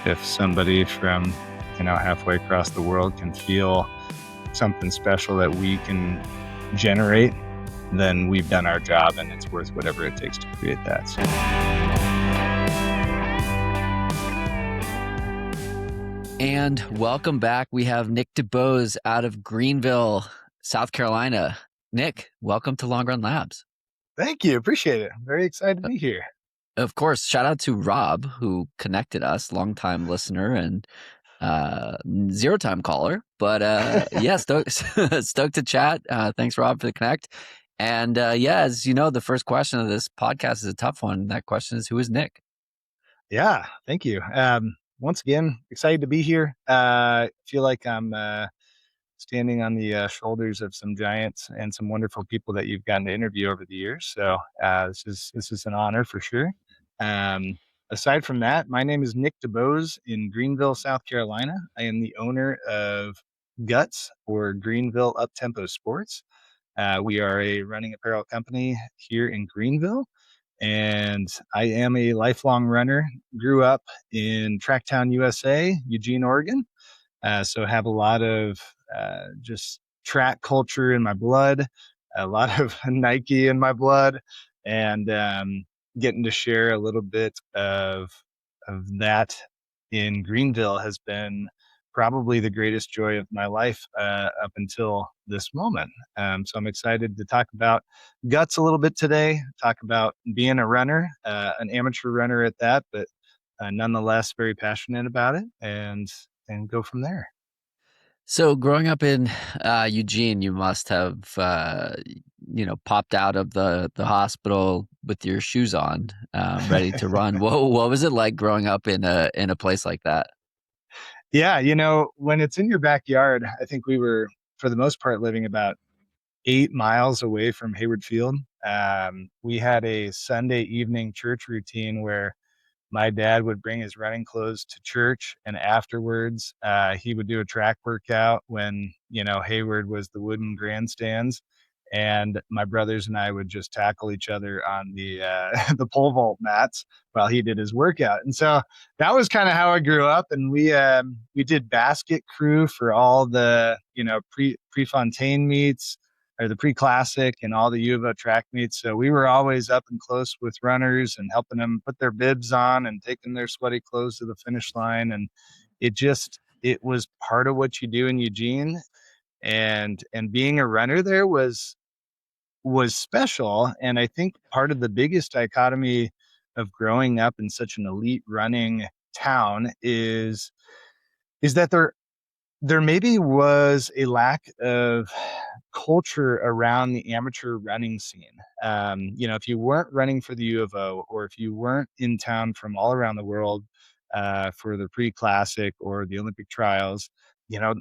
if somebody from, halfway across the world can feel something special that we can generate, then we've done our job, and it's worth whatever it takes to create that. So. And welcome back. We have Nick Dibos out of Greenville, South Carolina. Nick, welcome to Long Run Labs. Thank you. Appreciate it. I'm very excited to be here. Of course, shout out to Rob, who connected us, longtime listener and zero-time caller. But yeah, stoked to chat. Thanks, Rob, for the connect. And as you know, the first question of this podcast is a tough one. That question is, who is Nick? Yeah, thank you. Once again, excited to be here. Feel like I'm standing on the shoulders of some giants and some wonderful people that you've gotten to interview over the years. So this is an honor for sure. Aside from that, my name is Nick Dibos in Greenville, South Carolina. I am the owner of Guts, or Greenville Uptempo Sports. We are a running apparel company here in Greenville, and I am a lifelong runner. Grew up in Tracktown, USA, Eugene, Oregon. So have a lot of just track culture in my blood, a lot of Nike in my blood, and getting to share a little bit of that in Greenville has been probably the greatest joy of my life up until this moment. So I'm excited to talk about Guts a little bit today, talk about being a runner, an amateur runner at that, but nonetheless very passionate about it, and go from there. So growing up in Eugene, you must have, popped out of the hospital with your shoes on, ready to run. What was it like growing up in a place like that? Yeah, when it's in your backyard, I think we were, for the most part, living about 8 miles away from Hayward Field. We had a Sunday evening church routine where my dad would bring his running clothes to church, and afterwards he would do a track workout when, Hayward was the wooden grandstands, and my brothers and I would just tackle each other on the the pole vault mats while he did his workout. And so that was kind of how I grew up. And we did basket crew for all the, Prefontaine meets, or the pre-classic, and all the U of O track meets. So we were always up and close with runners and helping them put their bibs on and taking their sweaty clothes to the finish line. And it was part of what you do in Eugene. And being a runner there was special. And I think part of the biggest dichotomy of growing up in such an elite running town is that there maybe was a lack of culture around the amateur running scene. If you weren't running for the U of O, or if you weren't in town from all around the world for the pre-classic or the Olympic trials,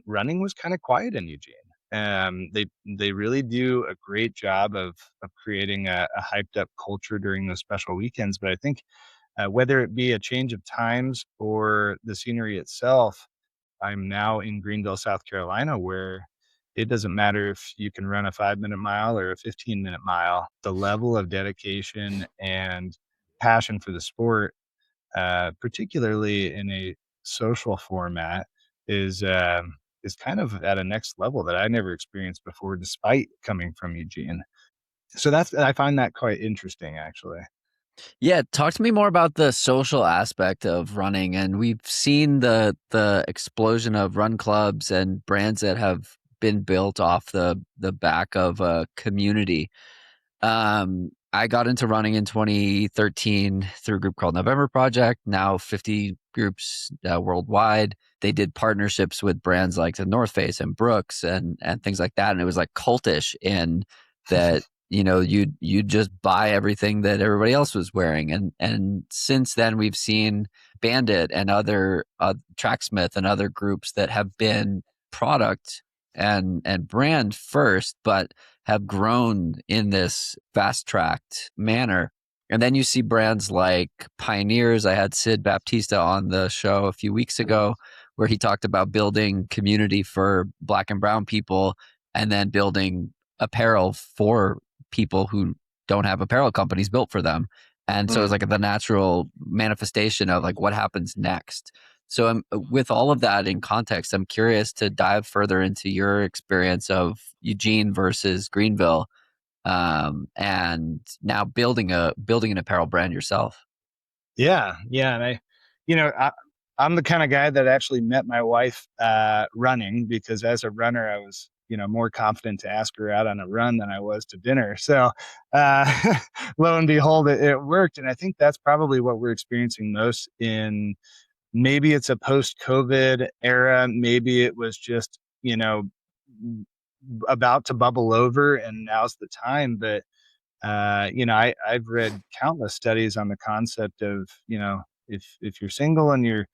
running was kind of quiet in Eugene. They really do a great job of creating a hyped up culture during those special weekends. But I think whether it be a change of times or the scenery itself, I'm now in Greenville, South Carolina, where it doesn't matter if you can run a 5-minute mile or a 15-minute mile. The level of dedication and passion for the sport, particularly in a social format, is kind of at a next level that I never experienced before, despite coming from Eugene. So I find that quite interesting, actually. Yeah, talk to me more about the social aspect of running. And we've seen the explosion of run clubs and brands that have been built off the back of a community. I got into running in 2013 through a group called November Project, now 50 groups worldwide. They did partnerships with brands like the North Face and Brooks and things like that. And it was like cultish in that, you just buy everything that everybody else was wearing. And since then we've seen Bandit and other Tracksmith and other groups that have been product and brand first, but have grown in this fast-tracked manner. And then you see brands like Pioneers. I had Sid Baptista on the show a few weeks ago, where he talked about building community for Black and brown people, and then building apparel for people who don't have apparel companies built for them. And so it's like the natural manifestation of like what happens next. So I'm with all of that in context, I'm curious to dive further into your experience of Eugene versus Greenville, and now building an apparel brand yourself. Yeah, yeah, and you know, I'm the kind of guy that actually met my wife running, because as a runner, I was, more confident to ask her out on a run than I was to dinner. So, lo and behold, it worked, and I think that's probably what we're experiencing most in. Maybe it's a post-COVID era. Maybe it was just, about to bubble over, and now's the time. But I've read countless studies on the concept of, if you're single and you're,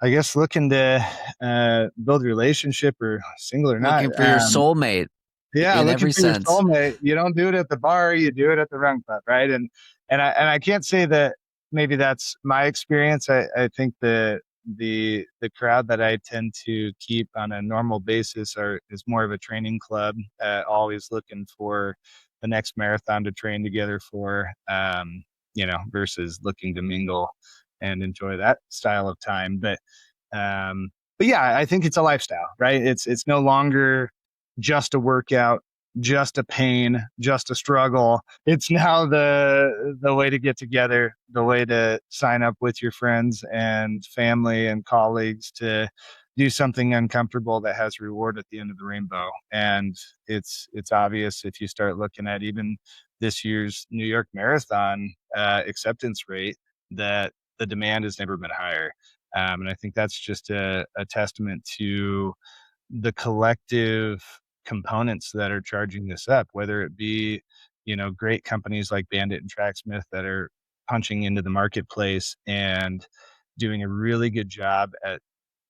I guess, looking to build a relationship, or single or not, Looking for your soulmate yeah, in looking every for your sense. soulmate. You don't do it at the bar, you do it at the run club, right? And I can't say that maybe that's my experience. I think the crowd that I tend to keep on a normal basis is more of a training club, always looking for the next marathon to train together for, versus looking to mingle and enjoy that style of time. But yeah, I think it's a lifestyle, right? It's no longer just a workout, just a pain, just a struggle. It's now the way to get together, the way to sign up with your friends and family and colleagues to do something uncomfortable that has reward at the end of the rainbow. And it's obvious if you start looking at even this year's New York Marathon acceptance rate, that the demand has never been higher. And I think that's just a testament to the collective components that are charging this up, whether it be, great companies like Bandit and Tracksmith that are punching into the marketplace and doing a really good job at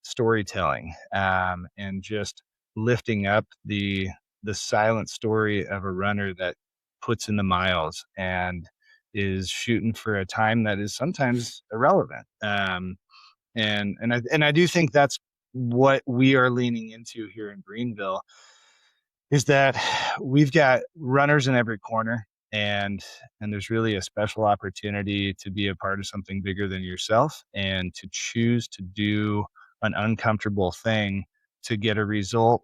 storytelling, and just lifting up the silent story of a runner that puts in the miles and is shooting for a time that is sometimes irrelevant. And I do think that's what we are leaning into here in Greenville, is that we've got runners in every corner, and there's really a special opportunity to be a part of something bigger than yourself, and to choose to do an uncomfortable thing to get a result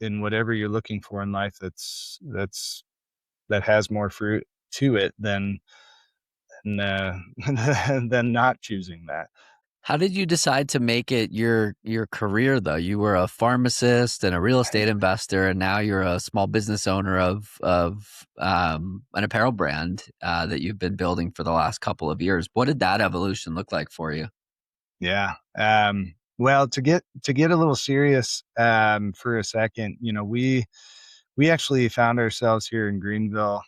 in whatever you're looking for in life, that has more fruit to it than than not choosing that. How did you decide to make it your career though? You were a pharmacist and a real estate investor, and now you're a small business owner of an apparel brand that you've been building for the last couple of years. What did that evolution look like for you? Yeah. Well, to get a little serious for a second, we actually found ourselves here in Greenville,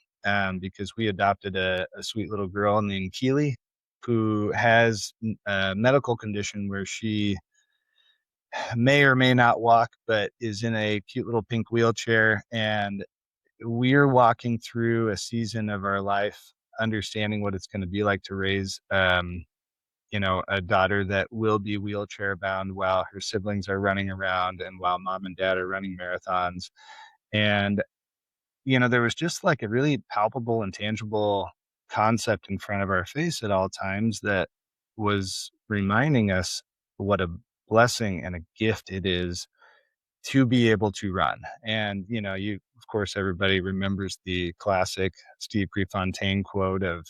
because we adopted a sweet little girl named Keely, who has a medical condition where she may or may not walk, but is in a cute little pink wheelchair. And we're walking through a season of our life, understanding what it's going to be like to raise, a daughter that will be wheelchair bound while her siblings are running around and while mom and dad are running marathons. And, there was just like a really palpable and tangible concept in front of our face at all times that was reminding us what a blessing and a gift it is to be able to run. And, of course, everybody remembers the classic Steve Prefontaine quote of,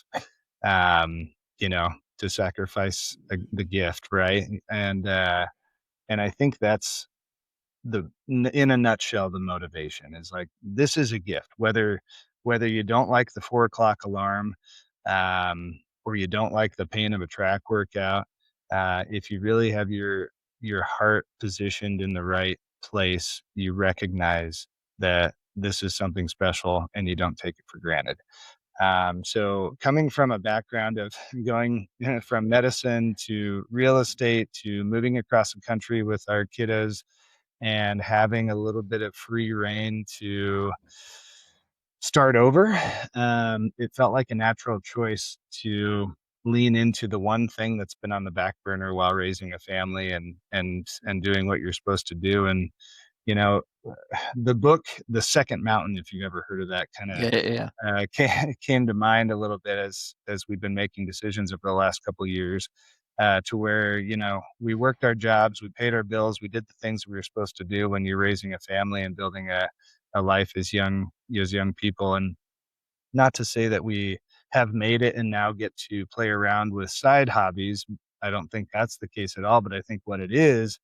um, you know, to sacrifice the gift, right? And I think that's in a nutshell, the motivation is like, this is a gift, whether you don't like the 4 o'clock alarm, or you don't like the pain of a track workout. If you really have your heart positioned in the right place, you recognize that this is something special and you don't take it for granted. So coming from a background of going from medicine to real estate to moving across the country with our kiddos, and having a little bit of free reign to start over, it felt like a natural choice to lean into the one thing that's been on the back burner while raising a family and doing what you're supposed to do. And you know, the book The Second Mountain, if you've ever heard of that, kind of Yeah, yeah, yeah. came to mind a little bit as we've been making decisions over the last couple of years. to where, we worked our jobs, we paid our bills, we did the things we were supposed to do when you're raising a family and building a life as young people. And not to say that we have made it and now get to play around with side hobbies. I don't think that's the case at all. But I think what it is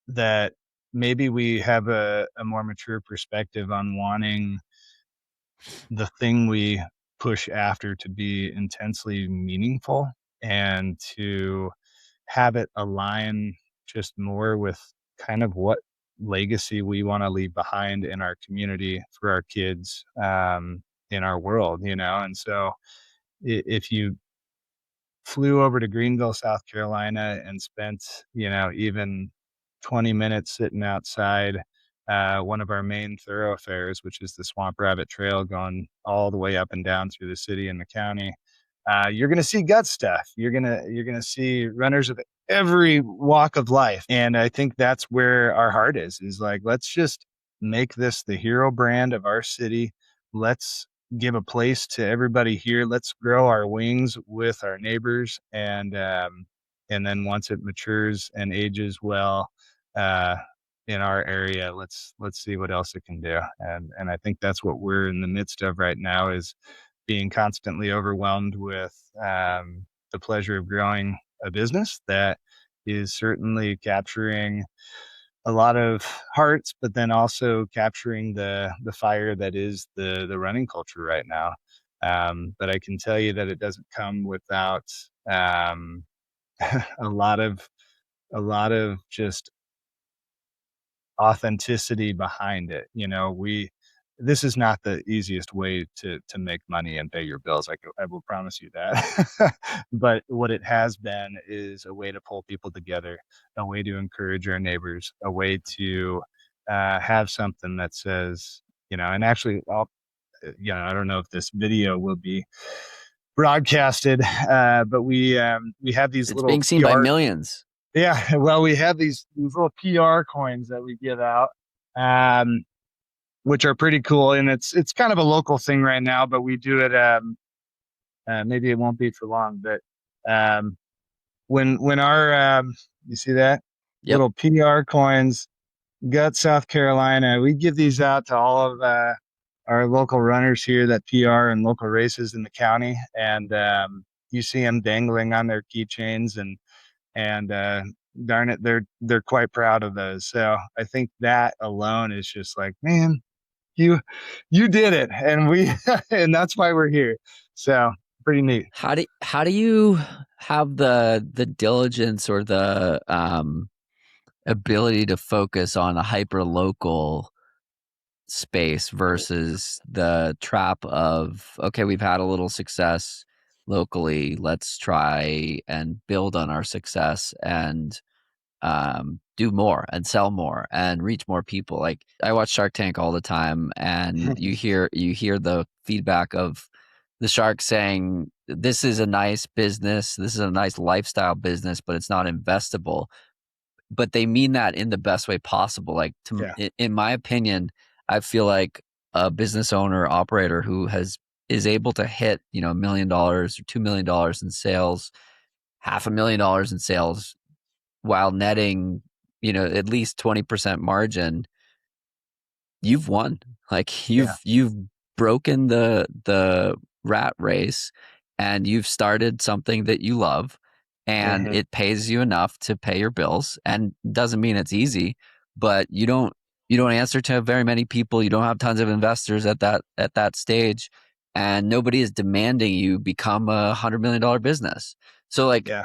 that maybe we have a more mature perspective on wanting the thing we push after to be intensely meaningful and to have it align just more with kind of what legacy we want to leave behind in our community for our kids, in our world, and so if you flew over to Greenville, South Carolina, and spent, even 20 minutes sitting outside one of our main thoroughfares, which is the Swamp Rabbit Trail going all the way up and down through the city and the county. You're gonna see gut stuff. You're gonna see runners of every walk of life. And I think that's where our heart is like, let's just make this the hero brand of our city. Let's give a place to everybody here. Let's grow our wings with our neighbors, and then once it matures and ages well, uh, in our area, let's see what else it can do. And I think that's what we're in the midst of right now, is being constantly overwhelmed with, the pleasure of growing a business that is certainly capturing a lot of hearts, but then also capturing the fire that is the running culture right now. But I can tell you that it doesn't come without, um, a lot of just authenticity behind it. We this is not the easiest way to make money and pay your bills. I will promise you that. But what it has been is a way to pull people together, a way to encourage our neighbors, a way to have something that says, and actually, I don't know if this video will be broadcasted, but we have these It's little being seen by PR. millions. Yeah, well, we have these little PR coins that we give out, um, which are pretty cool, and it's kind of a local thing right now, but we do it. Maybe it won't be for long, but um, when our you see that Yep. little PR coins, Gut, South Carolina, we give these out to all of our local runners here that PR and local races in the county, and you see them dangling on their keychains, and darn it, they're quite proud of those. So I think that alone is just like, man, you you did it, and we and that's why we're here. So pretty neat. How do you have the diligence or the ability to focus on a hyper local space versus the trap of, okay, we've had a little success locally, let's try and build on our success and do more and sell more and reach more people. Like, I watch Shark Tank all the time, and you hear the feedback of the sharks saying, this is a nice business, this is a nice lifestyle business, but it's not investable. But they mean that in the best way possible. Like, Yeah. in my opinion, I feel like a business owner operator who is able to hit, $1 million or $2 million in sales, $500,000 in sales, while netting, at least 20% margin, you've won. Like, Yeah. you've broken the rat race, and you've started something that you love, and Hmm. it pays you enough to pay your bills. And doesn't mean it's easy, but you don't answer to very many people. You don't have tons of investors at that stage, and nobody is demanding you become $100 million business. So, like, Yeah.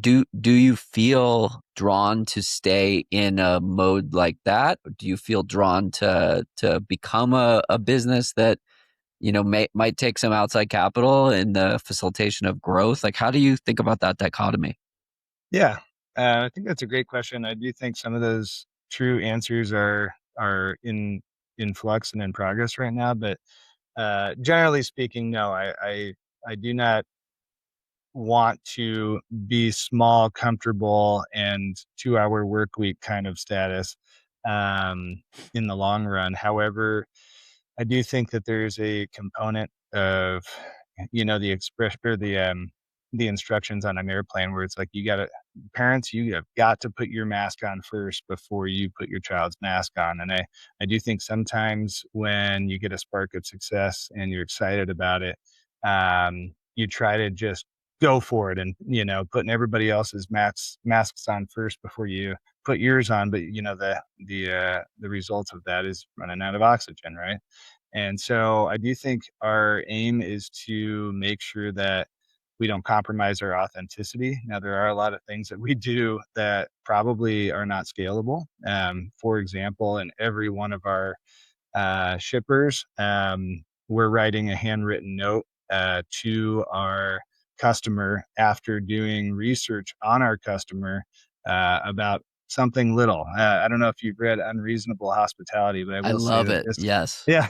do you feel drawn to stay in a mode like that? Or do you feel drawn to become a business that, might take some outside capital in the facilitation of growth? Like, how do you think about that dichotomy? Yeah. I think that's a great question. I do think some of those true answers are in flux and in progress right now, but generally speaking, no, I do not want to be small, comfortable, and 2-hour work week kind of status, um, in the long run. However, I do think that there's a component of, the express or the the instructions on an airplane where it's like, parents, you have got to put your mask on first before you put your child's mask on. And I do think sometimes when you get a spark of success and you're excited about it, you try to just go for it, and putting everybody else's masks on first before you put yours on. But the result of that is running out of oxygen, right? And so I do think our aim is to make sure that we don't compromise our authenticity. Now, there are a lot of things that we do that probably are not scalable. For example, in every one of our shippers, we're writing a handwritten note to our customer after doing research on our customer about something little. I don't know if you've read Unreasonable Hospitality, but I I will say love that it. Yes. yeah,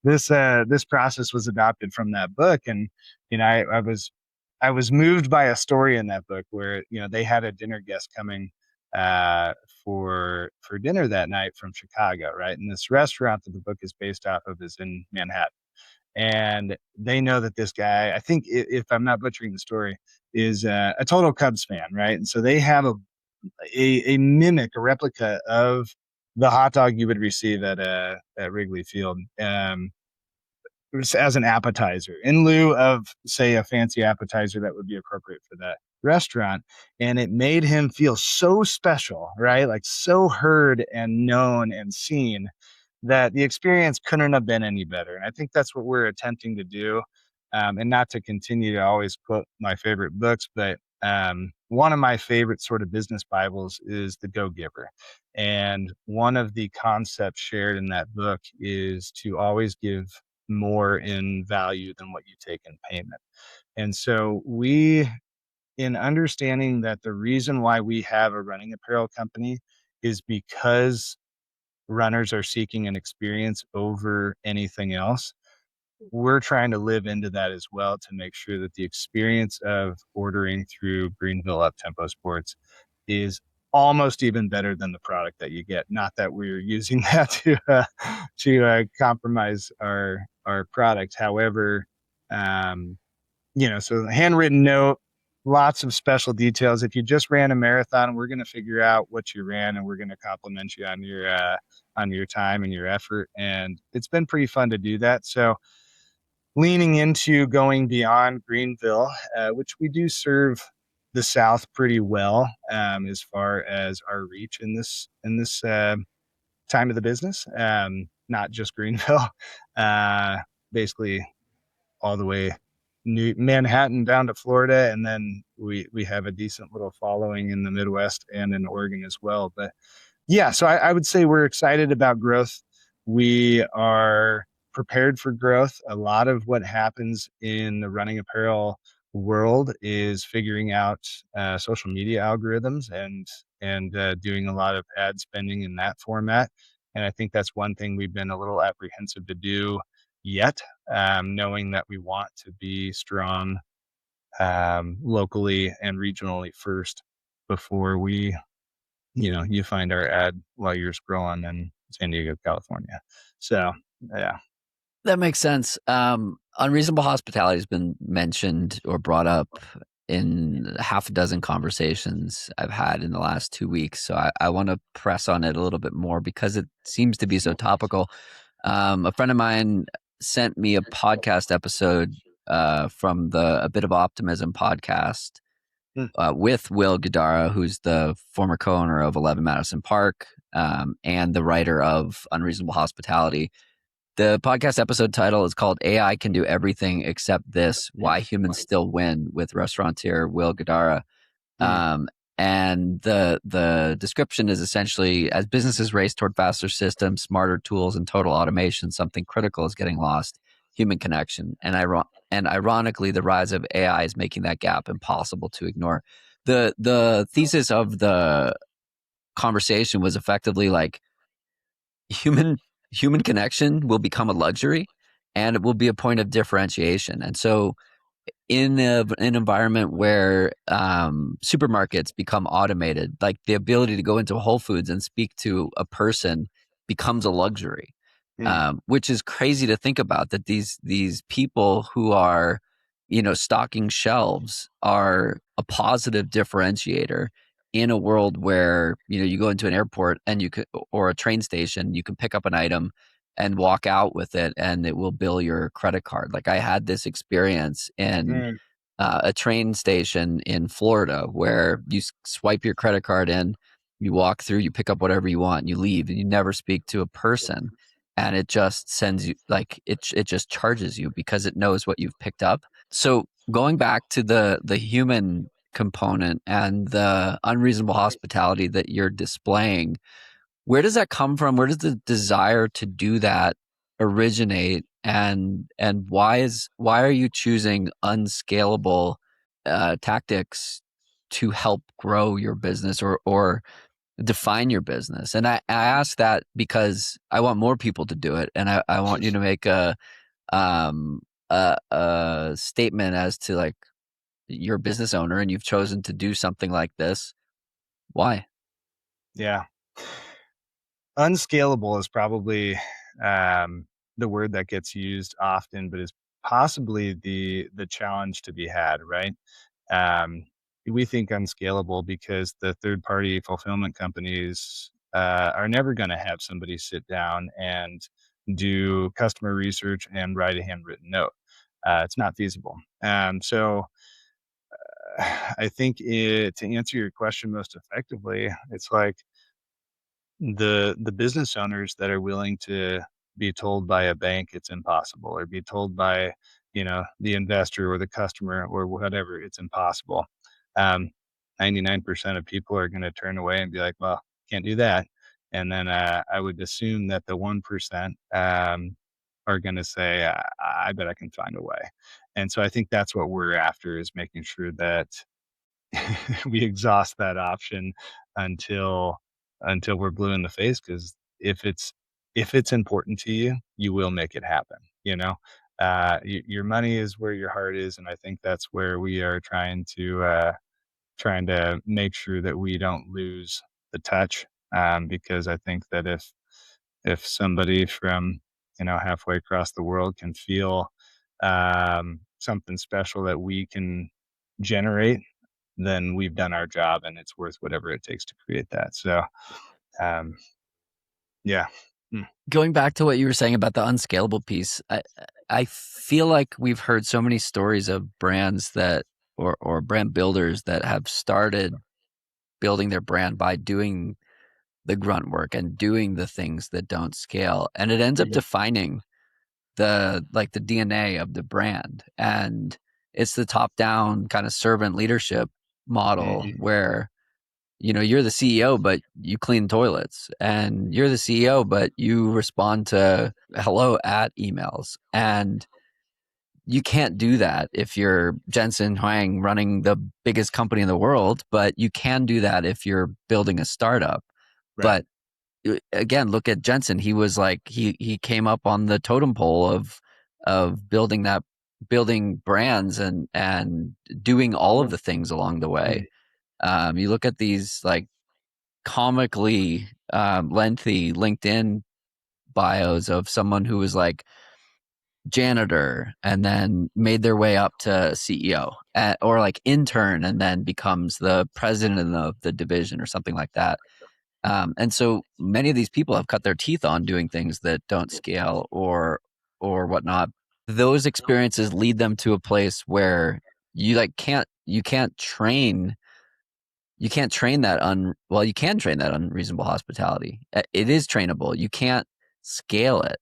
this process was adopted from that book. And I was moved by a story in that book where they had a dinner guest coming uh, for dinner that night from Chicago, right? And this restaurant that the book is based off of is in Manhattan. And they know that this guy, I think, if I'm not butchering the story, is a total Cubs fan, right? And so they have a mimic, a replica of the hot dog you would receive at Wrigley Field. As an appetizer in lieu of, say, a fancy appetizer that would be appropriate for that restaurant. And it made him feel so special, right? Like so heard and known and seen, that the experience couldn't have been any better. And I think that's what we're attempting to do. And not to continue to always quote my favorite books, but one of my favorite sort of business Bibles is The Go Giver. And one of the concepts shared in that book is to always give more in value than what you take in payment. And so in understanding that the reason why we have a running apparel company is because runners are seeking an experience over anything else, we're trying to live into that as well to make sure that the experience of ordering through Greenville Uptempo Sports is almost even better than the product that you get. Not that we're using that to compromise our product. However, um, so the handwritten note, lots of special details. If you just ran a marathon, we're going to figure out what you ran, and we're going to compliment you on your time and your effort. And it's been pretty fun to do that. So leaning into going beyond Greenville, which we do serve the South pretty well as far as our reach in this time of the business. Not just Greenville, basically all the way Manhattan down to Florida, and then we have a decent little following in the Midwest and in Oregon as well. But yeah, so I would say we're excited about growth. We are prepared for growth. A lot of what happens in the running apparel world is figuring out social media algorithms and doing a lot of ad spending in that format. And I think that's one thing we've been a little apprehensive to do yet, knowing that we want to be strong locally and regionally first before you find our ad while you're scrolling in San Diego, California. So, yeah. That makes sense. Unreasonable hospitality has been mentioned or brought up in half a dozen conversations I've had in the last 2 weeks. So I want to press on it a little bit more because it seems to be so topical. A friend of mine sent me a podcast episode from the A Bit of Optimism podcast Mm. with Will Guidara, who's the former co-owner of 11 Madison Park and the writer of Unreasonable Hospitality. The podcast episode title is called AI Can Do Everything Except This, Why Humans Still Win, with restaurateur Will Guidara. Mm. And the description is essentially, as businesses race toward faster systems, smarter tools, and total automation, something critical is getting lost: human connection. And ironically, the rise of AI is making that gap impossible to ignore. The thesis of the conversation was effectively like human connection will become a luxury, and it will be a point of differentiation. And so in an environment where supermarkets become automated, like the ability to go into Whole Foods and speak to a person becomes a luxury, Mm. which is crazy to think about, that these people who are stocking shelves are a positive differentiator in a world where, you go into an airport and you could, or a train station, you can pick up an item and walk out with it and it will bill your credit card. Like I had this experience in Mm, a train station in Florida where you swipe your credit card in, you walk through, you pick up whatever you want, and you leave, and you never speak to a person, and it just sends you like it just charges you because it knows what you've picked up. So going back to the human component and the unreasonable hospitality that you're displaying, where does that come from? Where does the desire to do that originate? And why are you choosing unscalable tactics to help grow your business or define your business? And I ask that because I want more people to do it, and I want you to make um, a statement as to like you're a business owner and you've chosen to do something like this. Why? yeah. Unscalable is probably the word that gets used often, but is possibly the challenge to be had, right? Um, we think unscalable because the third party fulfillment companies are never going to have somebody sit down and do customer research and write a handwritten note. It's not feasible. So I think to answer your question most effectively, it's like the business owners that are willing to be told by a bank it's impossible, or be told by the investor or the customer or whatever it's impossible. um 99% of people are going to turn away and be like, well, can't do that. And then I would assume that the 1% are going to say, I bet I can find a way. And so I think that's what we're after, is making sure that we exhaust that option until we're blue in the face. Because if it's important to you, you will make it happen. Your money is where your heart is, and I think that's where we are trying to make sure that we don't lose the touch. Because I think that if somebody from halfway across the world can feel something special that we can generate, then we've done our job, and it's worth whatever it takes to create that. So, um, yeah. Mm, Going back to what you were saying about the unscalable piece, I feel like we've heard so many stories of brands that or brand builders that have started building their brand by doing the grunt work and doing the things that don't scale, and it ends up mhm, defining the DNA of the brand. And it's the top down kind of servant leadership model mhm, where you're the CEO, but you clean toilets, and you're the CEO, but you respond to hello at emails. And you can't do that if you're Jensen Huang running the biggest company in the world, but you can do that if you're building a startup. right. But again, look at Jensen. He was like, he came up on the totem pole of building brands and doing all of Mhm, the things along the mm, way. You look at these like comically lengthy LinkedIn bios of someone who was like janitor and then made their way up to CEO, or like intern and then becomes the president of the division or something like that. And so many of these people have cut their teeth on doing things that don't scale or whatnot. Those experiences lead them to a place where you can't train that you can train that unreasonable hospitality. It is trainable. You can't scale it,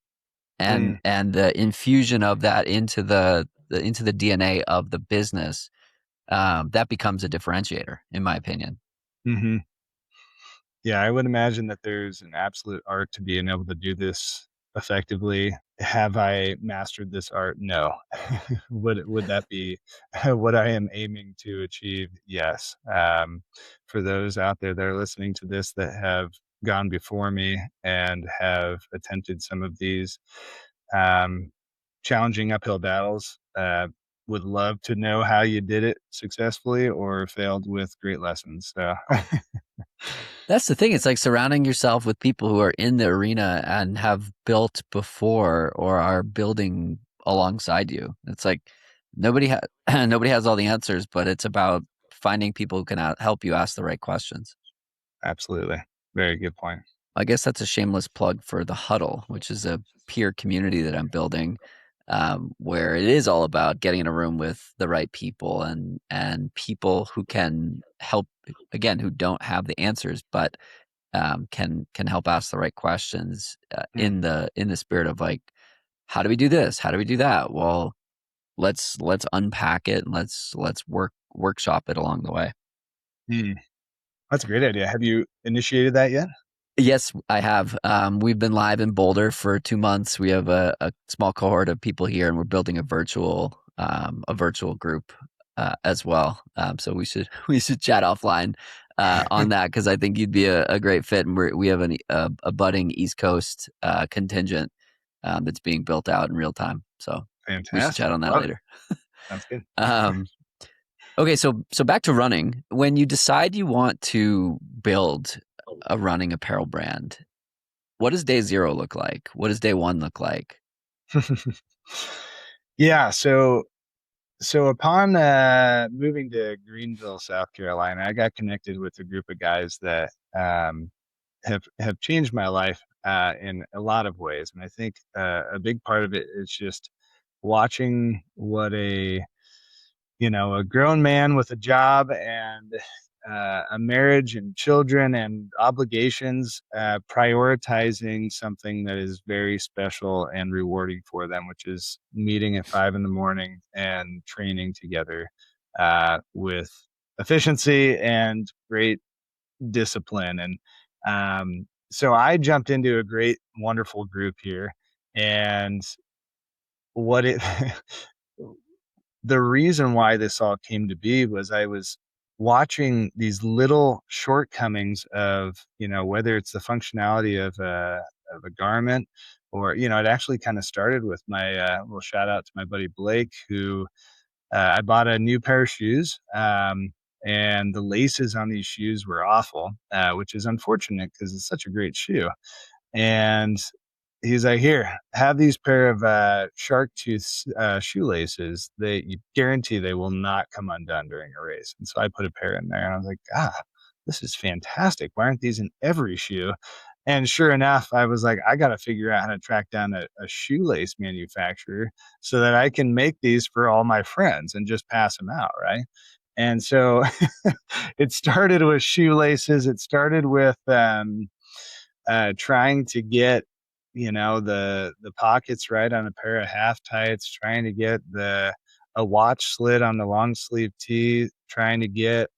mm, and the infusion of that into into the DNA of the business, that becomes a differentiator, in my opinion. mhm. Yeah, I would imagine that there's an absolute art to being able to do this effectively. Have I mastered this art? No. Would that be what I am aiming to achieve? Yes. For those out there that are listening to this that have gone before me and have attempted some of these um, challenging uphill battles, would love to know how you did it successfully or failed with great lessons. So, That's the thing. It's like surrounding yourself with people who are in the arena and have built before or are building alongside you. It's like Nobody has nobody has all the answers, but it's about finding people who can help you ask the right questions. Absolutely. Very good point. I guess that's a shameless plug for the Huddle, which is a peer community that I'm building, where it is all about getting in a room with the right people and people who can help, again, who don't have the answers, but can help ask the right questions Mm. in the spirit of like, how do we do this? How do we do that? Well, let's unpack it and let's workshop it along the way. Mm. That's a great idea. Have you initiated that yet? Yes, I have. We've been live in Boulder for 2 months. We have a small cohort of people here, and we're building a virtual group as well. So we should we should chat offline on that because I think you'd be a great fit. And we have a budding East Coast contingent that's being built out in real time. So we should chat Fantastic. on that Love it. later. Sounds good. Um, okay, so back to running. When you decide you want to build a running apparel brand, what does day zero look like? What does day one look like? Yeah. So upon moving to Greenville, South Carolina, I got connected with a group of guys that have changed my life in a lot of ways, and I think a big part of it is just watching what a grown man with a job and a marriage and children and obligations, prioritizing something that is very special and rewarding for them, which is meeting at 5 in the morning and training together with efficiency and great discipline. And so I jumped into a great, wonderful group here. And what it the reason why this all came to be was I was watching these little shortcomings of, whether it's the functionality of a garment or, it actually kind of started with my little shout out to my buddy Blake, who I bought a new pair of shoes. And the laces on these shoes were awful, which is unfortunate because it's such a great shoe. And he's like, "Here, have these pair of shark tooth shoelaces. They you guarantee they will not come undone during a race." And so I put a pair in there, and I was like, this is fantastic. Why aren't these in every shoe?" And sure enough, I was like, I got to figure out how to track down a shoelace manufacturer so that I can make these for all my friends and just pass them out, right? And so it started with shoelaces. It started with trying to get the pockets right on a pair of half tights, trying to get the a watch slit on the long sleeve tee, trying to get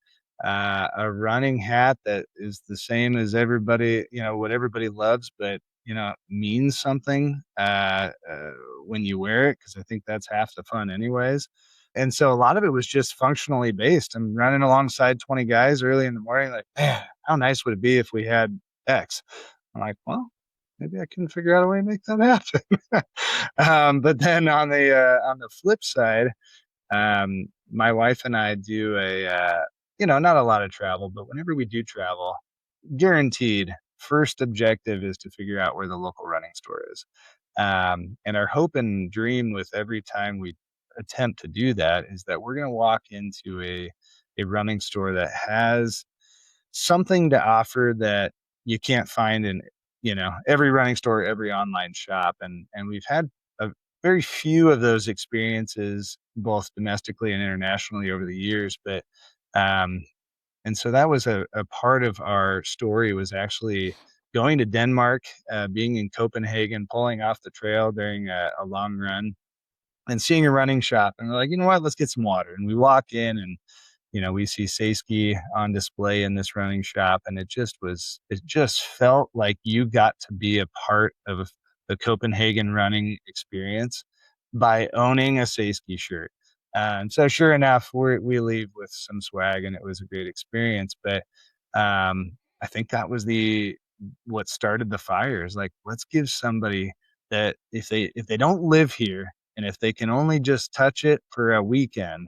a running hat that is the same as everybody, what everybody loves, but means something when you wear it, because I think that's half the fun anyways. And so a lot of it was just functionally based. I'm running alongside 20 guys early in the morning, like, man, how nice would it be if we had X? I'm like, well, maybe I can figure out a way to make that happen. But then on the flip side, my wife and I do not a lot of travel, but whenever we do travel, guaranteed first objective is to figure out where the local running store is. And our hope and dream with every time we attempt to do that is that we're going to walk into a running store that has something to offer that you can't find in every running store, every online shop. And we've had a very few of those experiences both domestically and internationally over the years. But and so that was a part of our story, was actually going to Denmark, being in Copenhagen, pulling off the trail during a long run and seeing a running shop. And we're like, you know what, let's get some water. And we walk in, and we see Seiski on display in this running shop, and it just felt like you got to be a part of the Copenhagen running experience by owning a Seiski shirt. And so sure enough, we leave with some swag, and it was a great experience. But I think that was what started the fire, is like, let's give somebody that if they don't live here, and if they can only just touch it for a weekend,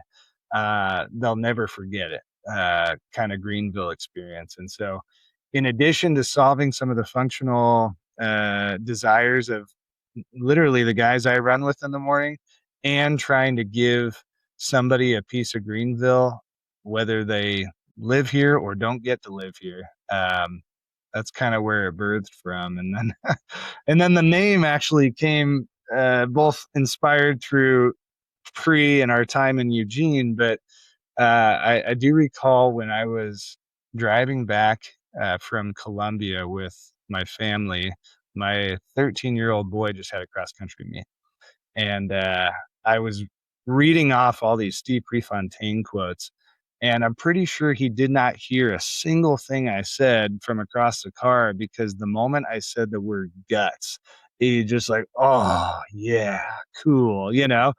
they'll never forget it, kind of Greenville experience. And so, in addition to solving some of the functional desires of literally the guys I run with in the morning, and trying to give somebody a piece of Greenville, whether they live here or don't get to live here. That's kind of where it birthed from, and then and then the name actually came both inspired through Pre and our time in Eugene, but I do recall when I was driving back from Columbia with my family, my 13-year-old boy just had a cross country meet, and I was reading off all these Steve Prefontaine quotes, and I'm pretty sure he did not hear a single thing I said from across the car because the moment I said the word guts, he just like, oh yeah, cool, a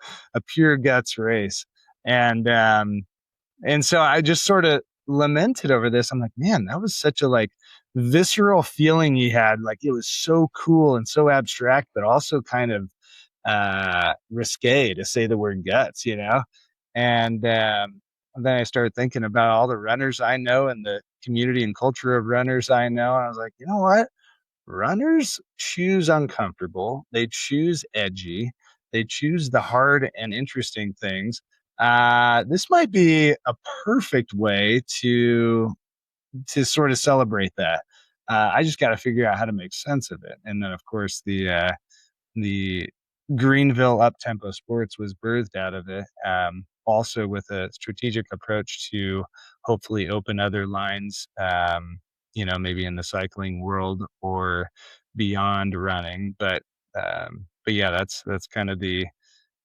pure guts race, and so I just sort of lamented over this. I'm like, man, that was such a like visceral feeling he had. Like it was so cool and so abstract, but also kind of risque to say the word guts. And then I started thinking about all the runners I know and the community and culture of runners I know. And I was like, you know what? Runners choose uncomfortable, they choose edgy, they choose the hard and interesting things. This might be a perfect way to sort of celebrate that. I just got to figure out how to make sense of it. And then, of course, the Greenville Uptempo Sports was birthed out of it, also with a strategic approach to hopefully open other lines, maybe in the cycling world or beyond running. But yeah, that's kind of the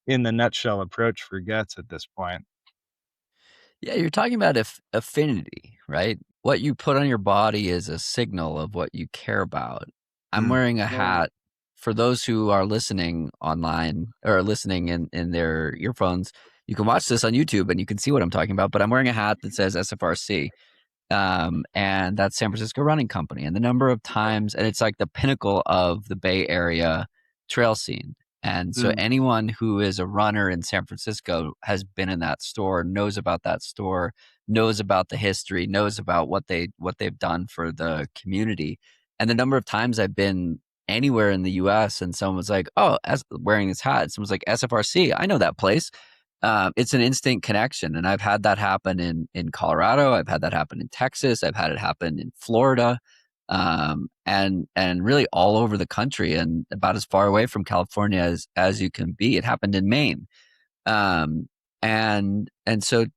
in the nutshell approach for Guts at this point. Yeah, you're talking about affinity, right? What you put on your body is a signal of what you care about. I'm Mm. wearing a hat for those who are listening online or listening in their earphones. You can watch this on YouTube and you can see what I'm talking about, but I'm wearing a hat that says SFRC. And that's San Francisco Running Company. And the number of times, and it's like the pinnacle of the Bay Area trail scene. And so Mm. anyone who is a runner in San Francisco has been in that store, knows about that store, knows about the history, knows about what they've done for the community. And the number of times I've been anywhere in the US and someone was like, "Oh, wearing this hat." Someone's like, "SFRC, I know that place." It's an instant connection, and I've had that happen in Colorado. I've had that happen in Texas. I've had it happen in Florida, and really all over the country, and about as far away from California as you can be. It happened in Maine, um, and so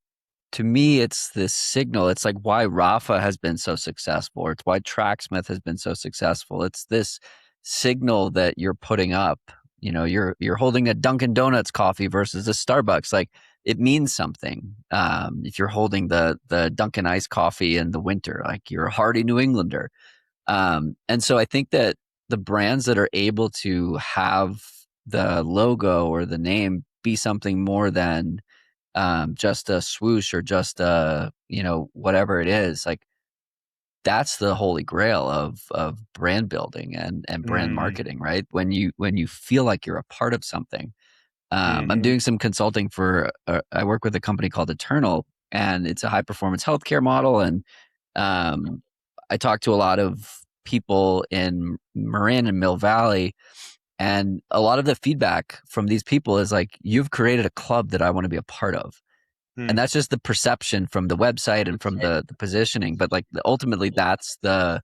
to me, it's this signal. It's like why Rafa has been so successful, or it's why Tracksmith has been so successful. It's this signal that you're putting up. You're holding a Dunkin' Donuts coffee versus a Starbucks. Like it means something. If you're holding the Dunkin' iced coffee in the winter, like you're a hardy New Englander. And so I think that the brands that are able to have the logo or the name be something more than just a swoosh or just whatever it is, like that's the holy grail of brand building and brand Mm. marketing, right? When you feel like you're a part of something. I'm Hmm. doing some consulting for I work with a company called Eternal, and it's a high performance healthcare model. And um, I talk to a lot of people in Marin and Mill Valley, and a lot of the feedback from these people is like, you've created a club that I want to be a part of. And Mm. that's just the perception from the website and from the positioning, but like ultimately that's the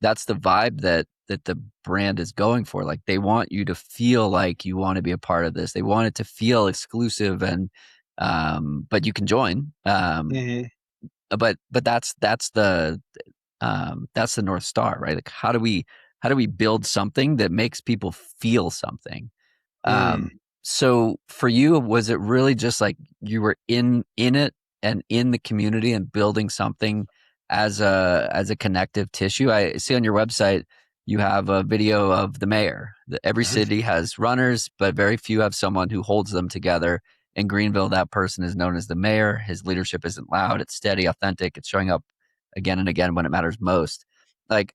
vibe that the brand is going for. Like they want you to feel like you want to be a part of this. They want it to feel exclusive, and but you can join. Hmm. But that's the North Star, right? Like how do we build something that makes people feel something? Mm. So for you, was it really just like you were in it and in the community and building something as a connective tissue? I see on your website you have a video of the mayor. Every city has runners, but very few have someone who holds them together. In Greenville, that person is known as the mayor. His leadership isn't loud, it's steady, authentic, it's showing up again and again when it matters most. Like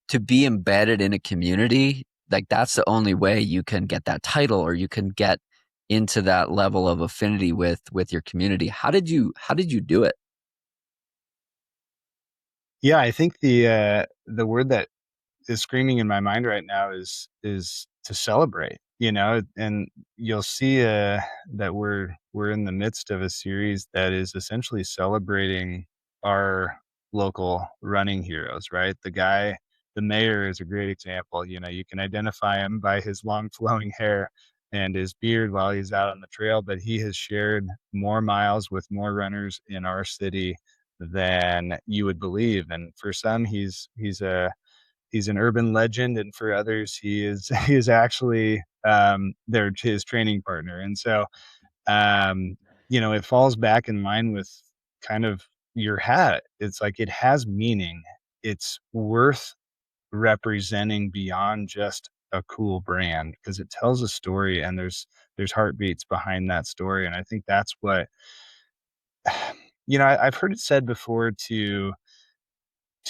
to be embedded in a community, like that's the only way you can get that title or you can get into that level of affinity with your community. How did you do it? Yeah, I think the word that is screaming in my mind right now is to celebrate. and you'll see that we're in the midst of a series that is essentially celebrating our local running heroes, right? The mayor is a great example. You can identify him by his long flowing hair and his beard while he's out on the trail, but he has shared more miles with more runners in our city than you would believe. And for some, he's an urban legend, and for others, he is actually their his training partner. And so, um, it falls back in line with kind of your hat. It's like it has meaning. It's worth representing beyond just a cool brand because it tells a story, and there's heartbeats behind that story. And I think that's what I've heard it said before to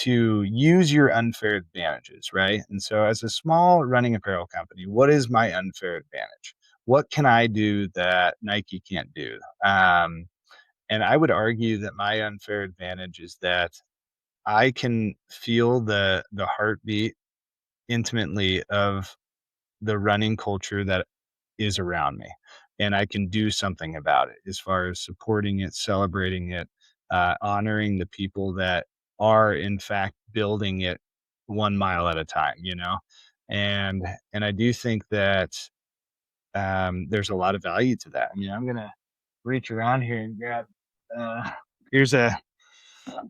use your unfair advantages, right? And so, as a small running apparel company, what is my unfair advantage? What can I do that Nike can't do? And I would argue that my unfair advantage is that I can feel the heartbeat intimately of the running culture that is around me, and I can do something about it as far as supporting it, celebrating it, honoring the people that are in fact building it 1 mile at a time, and I do think that there's a lot of value to that. I mean, I'm gonna reach around here and grab. Uh, Here's a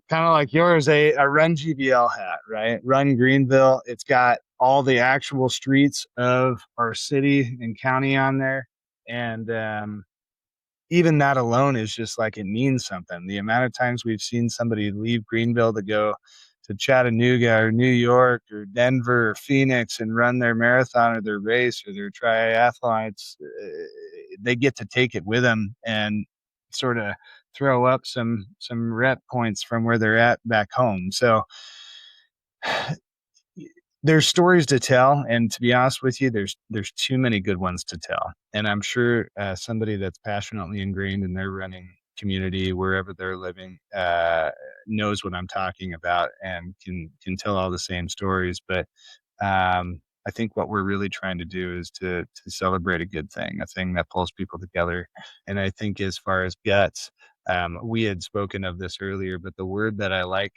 kind of like yours, a Run GBL hat, right? Run Greenville. It's got all the actual streets of our city and county on there. And even that alone is just like it means something. The amount of times we've seen somebody leave Greenville to go to Chattanooga or New York or Denver or Phoenix and run their marathon or their race or their triathlon, they get to take it with them and sort of throw up some rep points from where they're at back home. So there's stories to tell, and to be honest with you, there's too many good ones to tell. And I'm sure somebody that's passionately ingrained in their running community wherever they're living knows what I'm talking about and can tell all the same stories. But I think what we're really trying to do is to celebrate a good thing, a thing that pulls people together. And I think as far as guts, we had spoken of this earlier, but the word that I like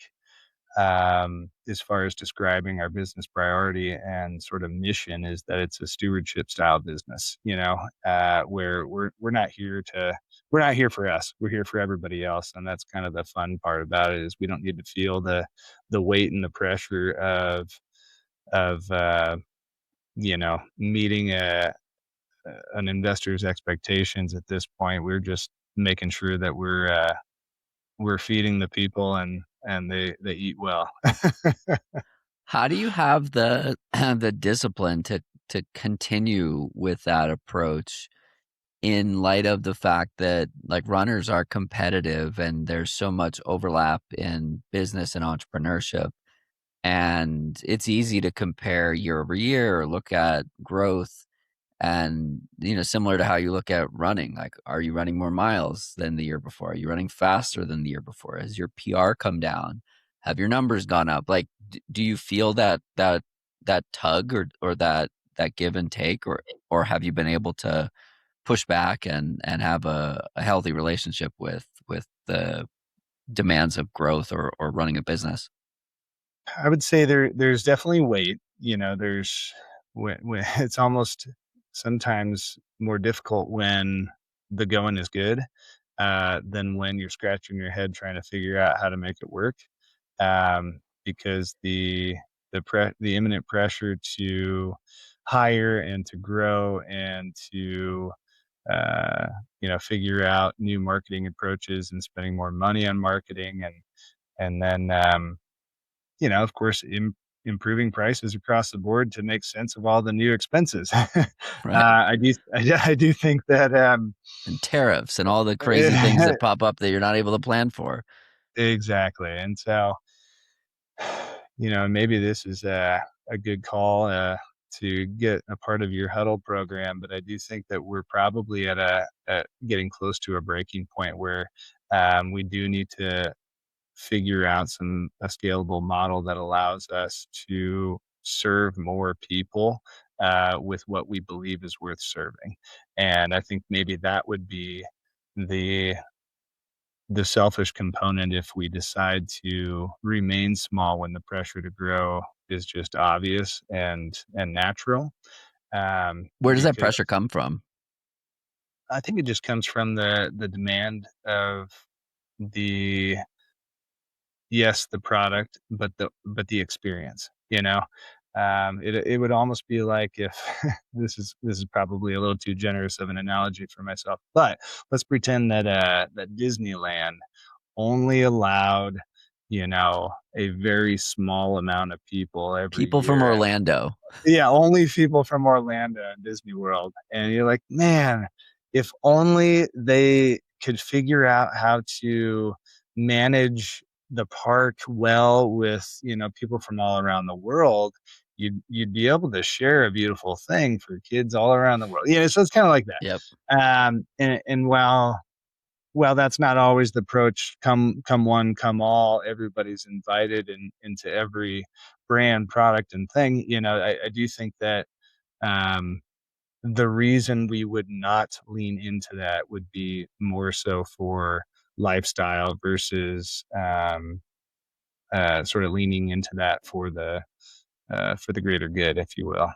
as far as describing our business priority and sort of mission is that it's a stewardship style business, where we're not here for us. We're here for everybody else. And that's kind of the fun part about it is we don't need to feel the weight and the pressure of meeting an investor's expectations at this point. We're just making sure that we're feeding the people and they eat well. How do you have the the discipline to continue with that approach in light of the fact that like runners are competitive and there's so much overlap in business and entrepreneurship, and it's easy to compare year over year or look at growth, and similar to how you look at running, like, are you running more miles than the year before? Are you running faster than the year before? Has your PR come down? Have your numbers gone up? Like, do you feel that tug or that give and take, or have you been able to push back and have a healthy relationship with the demands of growth or running a business? I would say there's definitely weight. There's when it's almost sometimes more difficult when the going is good than when you're scratching your head trying to figure out how to make it work. Because the imminent pressure to hire and to grow and to figure out new marketing approaches and spending more money on marketing and then of course, improving prices across the board to make sense of all the new expenses. Right. I do think that And tariffs and all the crazy things that pop up that you're not able to plan for. exactly, and so maybe this is a good call to get a part of your huddle program, but I do think that we're probably at getting close to a breaking point where we do need to figure out a scalable model that allows us to serve more people with what we believe is worth serving. And I think maybe that would be the the selfish component if we decide to remain small when the pressure to grow is just obvious and natural. Where does that Because pressure come from? I think it just comes from the demand of the yes, the product, but the experience, you know? It would almost be like if this is probably a little too generous of an analogy for myself, but let's pretend that Disneyland only allowed, a very small amount of people every People from year. Orlando. Yeah, only people from Orlando and Disney World, and you're like, "Man, if only they could figure out how to manage the park well with, people from all around the world, you'd be able to share a beautiful thing for kids all around the world." So it's kinda like that. Yep. And while that's not always the approach, come one, come all, everybody's invited into every brand, product, and thing. I do think that um, the reason we would not lean into that would be more so for lifestyle versus sort of leaning into that for the greater good, if you will.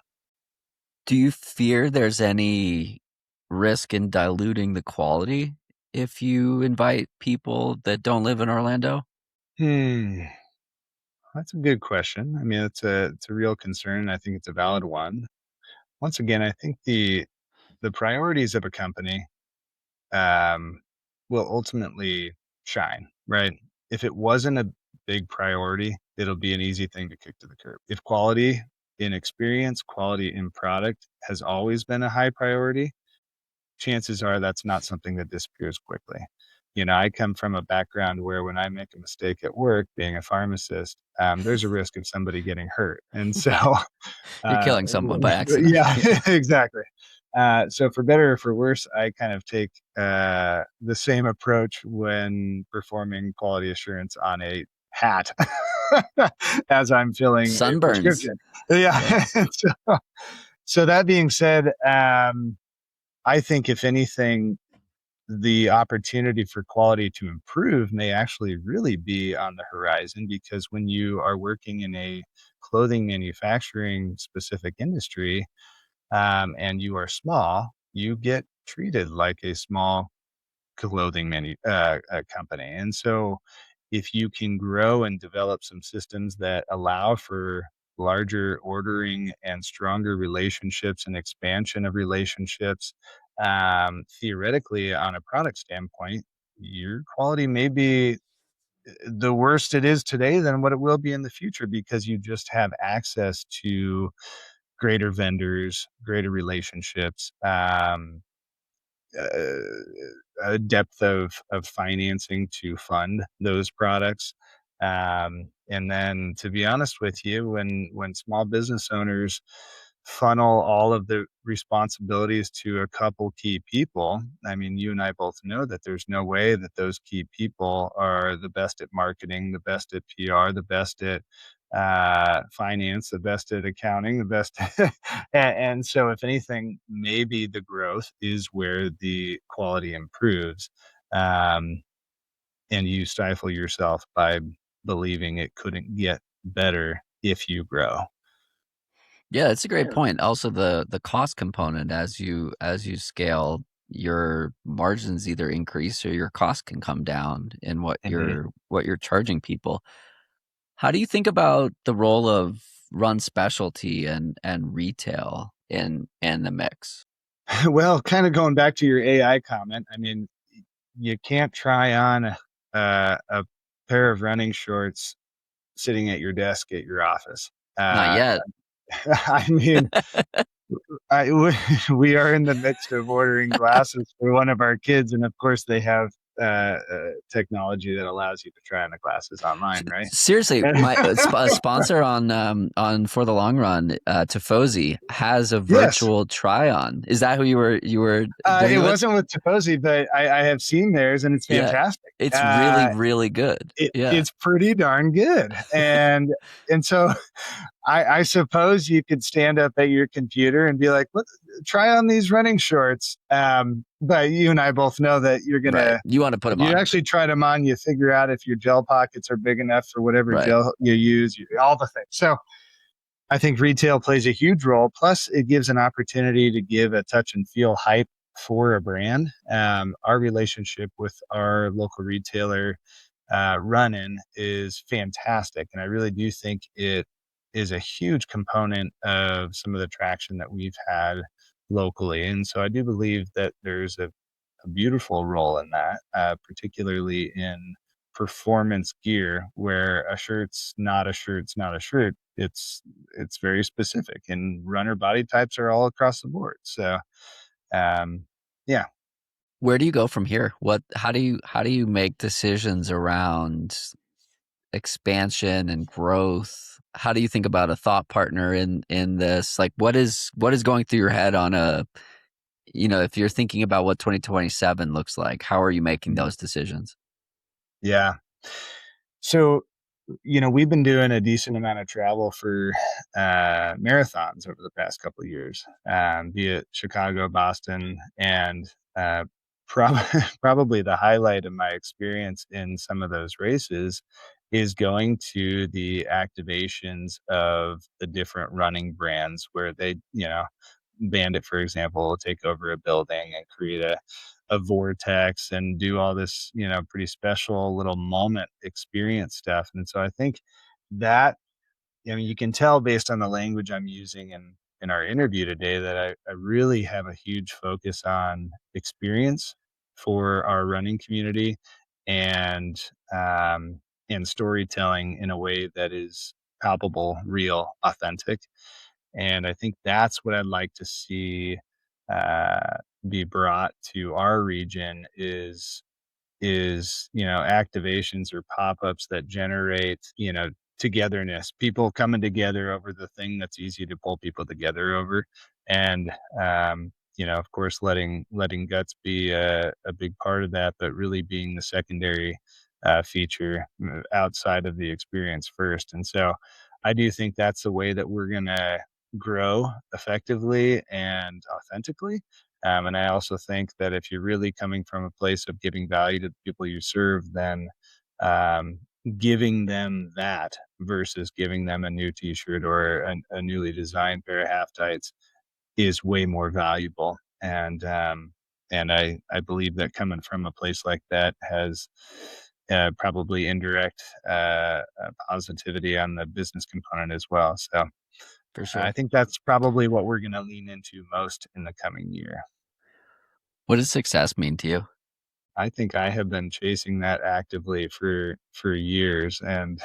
Do you fear there's any risk in diluting the quality if you invite people that don't live in Orlando? Hmm, that's a good question. I mean, it's a real concern. I think it's a valid one. Once again, I think the priorities of a company um, will ultimately shine, right? If it wasn't a big priority, it'll be an easy thing to kick to the curb. If quality in experience, quality in product has always been a high priority, chances are that's not something that disappears quickly. I come from a background where when I make a mistake at work, being a pharmacist, there's a risk of somebody getting hurt. And so You're uh, killing someone by accident. yeah, Yeah. exactly. So for better or for worse, I kind of take the same approach when performing quality assurance on a hat as I'm filling a Sunburns. prescription. Yeah. Yeah. So that being said, I think if anything, the opportunity for quality to improve may actually really be on the horizon because when you are working in a clothing manufacturing specific industry, and you are small, you get treated like a small company. And so, if you can grow and develop some systems that allow for larger ordering and stronger relationships and expansion of relationships, theoretically, on a product standpoint, your quality may be the worst it is today than what it will be in the future because you just have access to greater vendors, greater relationships, uh, a depth of financing to fund those products. And then, to be honest with you, when small business owners funnel all of the responsibilities to a couple key people, I mean, you and I both know that there's no way that those key people are the best at marketing, the best at PR, the best at finance, the best at accounting, the best. And so, if anything, maybe the growth is where the quality improves, um, and you stifle yourself by believing it couldn't get better if you grow. Yeah, it's a great point. Also the cost component as you scale, your margins either increase or your cost can come down in Mhm. what you're charging people. How do you think about the role of run specialty and retail in the mix? Well, kind of going back to your AI comment, I mean, you can't try on a pair of running shorts sitting at your desk at your office. Not Uh, yet. I mean, we are in the midst of ordering glasses for one of our kids, and of course, they have technology that allows you to try on the glasses online, right? Seriously, my sponsor on For the Long Run, Tifosi, has a Yes, virtual try on. Is that who you were doing it it with? wasn't with Tifosi, but I have seen theirs, and it's Yeah. fantastic. It's really, really good. Yeah. It's pretty darn good, and so I suppose you could stand up at your computer and be like, try on these running shorts. But you and I both know that you're going Right. to, You want to put if them you on. actually try them on, you figure out if your gel pockets are big enough for whatever Right. gel you use, all the things. So I think retail plays a huge role. Plus, it gives an opportunity to give a touch and feel hype for a brand. Our relationship with our local retailer, Run-In, is fantastic, and I really do think it is a huge component of some of the traction that we've had locally. And so I do believe that there's a beautiful role in that, particularly in performance gear, where a shirt's not a shirt's not a shirt. It's very specific, and runner body types are all across the board. So, um, yeah, Where do you go from here? How do you make decisions around expansion and growth? How do you think about a thought partner in this? Like what is going through your head on a, if you're thinking about what 2027 looks like, how are you making Mhm. those decisions? Yeah. So, we've been doing a decent amount of travel for marathons over the past couple of years, be it Chicago, Boston, and probably the highlight of my experience in some of those races is going to the activations of the different running brands where they, Bandit, for example, will take over a building and create a vortex and do all this, pretty special little moment experience stuff. And so I think that, I mean, you can tell based on the language I'm using in our interview today that I really have a huge focus on experience for our running community and um, and storytelling in a way that is palpable, real, authentic. And I think that's what I'd like to see uh, be brought to our region is activations or pop-ups that generate togetherness, people coming together over the thing that's easy to pull people together over. And of course letting guts be a big part of that, but really being the secondary feature, outside of the experience first. And so I do think that's the way that we're going to grow effectively and authentically. And I also think that if you're really coming from a place of giving value to the people you serve, then um, giving them that versus giving them a new T-shirt or a newly designed pair of half tights is way more valuable. And I believe that coming from a place like that has probably indirect positivity on the business component as well. So For I sure. think that's probably what we're going to lean into most in the coming year. What does success mean to you? I think I have been chasing that actively for years, and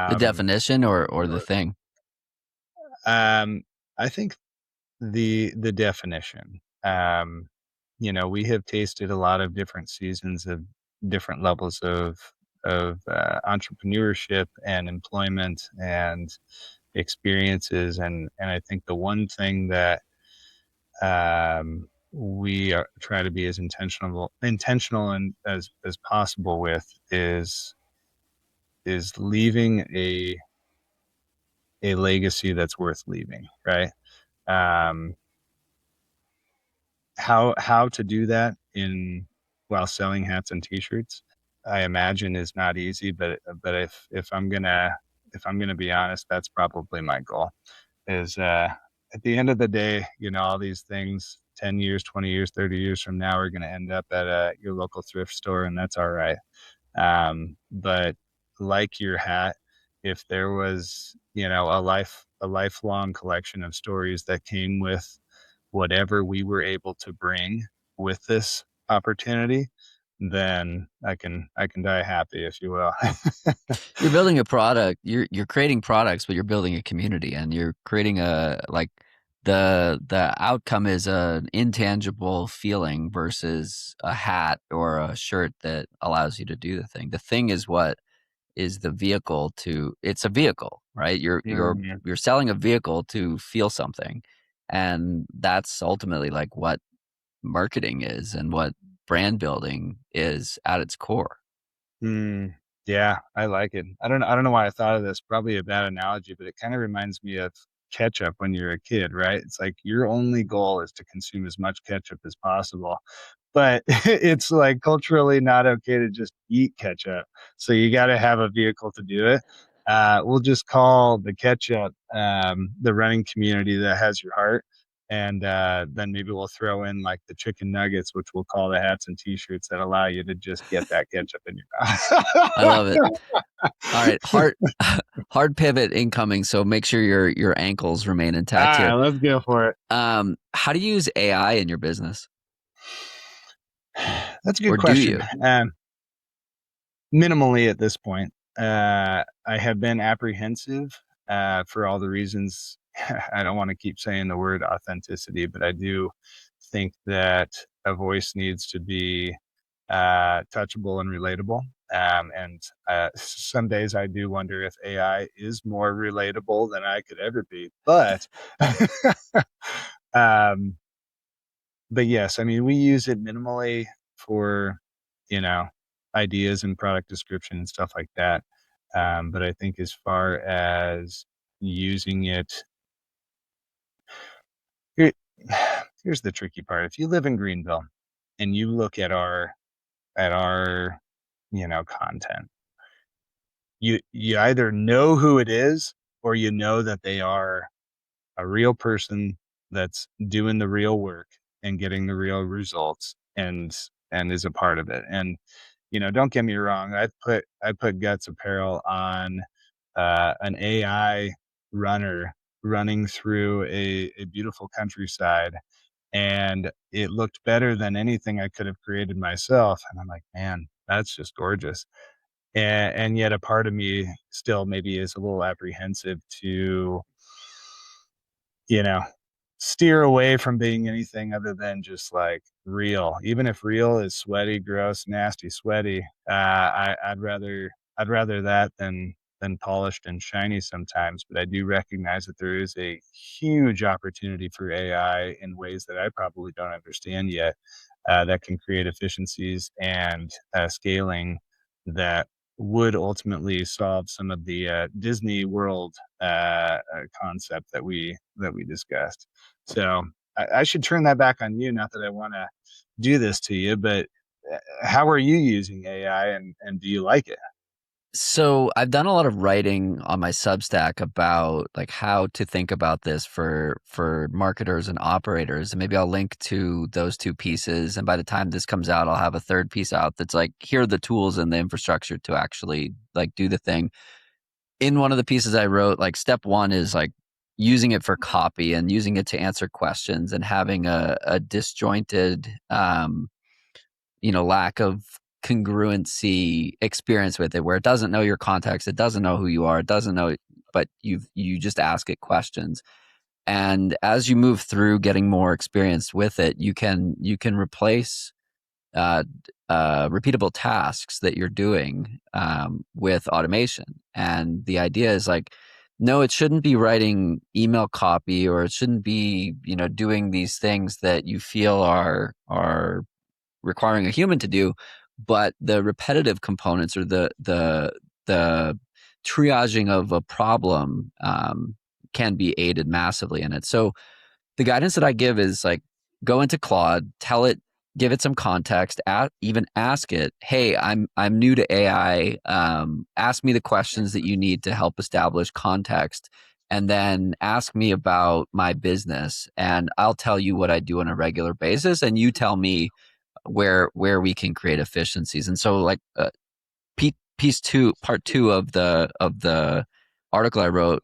The um, definition or the thing? um, I think the definition. We have tasted a lot of different seasons of different levels of entrepreneurship and employment and experiences, and I think the one thing that we try to be as intentional and as possible with is leaving a legacy that's worth leaving, right? um how to do that in while selling hats and t-shirts, I imagine, is not easy, but if I'm gonna be honest, that's probably my goal. Is at the end of the day, all these things 10 years, 20 years, 30 years from now are going to end up at your local thrift store, and that's all right. But like your hat, if there was, a lifelong collection of stories that came with whatever we were able to bring with this opportunity, then I can die happy, if you will. You're building a product, you're creating products, but you're building a community and you're creating a like the outcome is an intangible feeling versus a hat or a shirt that allows you to do the thing. The thing is what is the vehicle to it's a vehicle, right? You're you're Mhm. you're selling a vehicle to feel something. And that's ultimately like what marketing is and what brand building is at its core. Mm. Yeah, I like it. I don't know why I thought of this. Probably a bad analogy, but it kind of reminds me of ketchup when you're a kid, right? It's like your only goal is to consume as much ketchup as possible. But it's like culturally not okay to just eat ketchup. So you got to have a vehicle to do it. We'll just call the ketchup the running community that has your heart. And then maybe we'll throw in like the chicken nuggets, which we'll call the hats and t-shirts that allow you to just get that ketchup in your I love it. mouth. All right, hard pivot incoming. So make sure your ankles remain All intact right, here. let's go for it. How do you use AI in your business, That's a good or do question. you? Minimally at this point. I have been apprehensive for all the reasons. I don't want to keep saying the word authenticity, but I do think that a voice needs to be touchable and relatable. And some days I do wonder if AI is more relatable than I could ever be. Um, but yes, I mean, we use it minimally for, you know, ideas and product description and stuff like that. But I think as far as using it, here, here's the tricky part. If you live in Greenville and you look at our, content, you either know who it is or you know that they are a real person that's doing the real work and getting the real results and is a part of it. And don't get me wrong, I put Guts Apparel on an AI runner running through a beautiful countryside, and it looked better than anything I could have created myself. And I'm like, man, that's just gorgeous. And yet a part of me still maybe is a little apprehensive to, you know, steer away from being anything other than just like real. Even if real is sweaty, gross, nasty, sweaty, I'd rather that than polished and shiny sometimes. But I do recognize that there is a huge opportunity for AI in ways that I probably don't understand yet, that can create efficiencies and scaling that would ultimately solve some of the Disney World concept that we discussed. So I should turn that back on you. Not that I want to do this to you, but how are you using AI and do you like it? So I've done a lot of writing on my Substack about like how to think about this for marketers and operators, and maybe I'll link to those two pieces. And by the time this comes out, I'll have a third piece out that's like, here are the tools and the infrastructure to actually like do the thing. In one of the pieces I wrote, like step one is like using it for copy and using it to answer questions and having a disjointed lack of congruency experience with it, where it doesn't know your context, it doesn't know who you are, it doesn't know, but you just ask it questions. And as you move through getting more experience with it, you can replace repeatable tasks that you're doing with automation. And the idea is like, no, it shouldn't be writing email copy, or it shouldn't be doing these things that you feel are requiring a human to do, but the repetitive components, or the triaging of a problem, can be aided massively in it. So the guidance that I give is like, go into Claude, tell it, give it some context, even ask it, hey, I'm new to AI. Ask me the questions that you need to help establish context, and then ask me about my business, and I'll tell you what I do on a regular basis, and you tell me where we can create efficiencies. And so like piece two, part two of the article I wrote,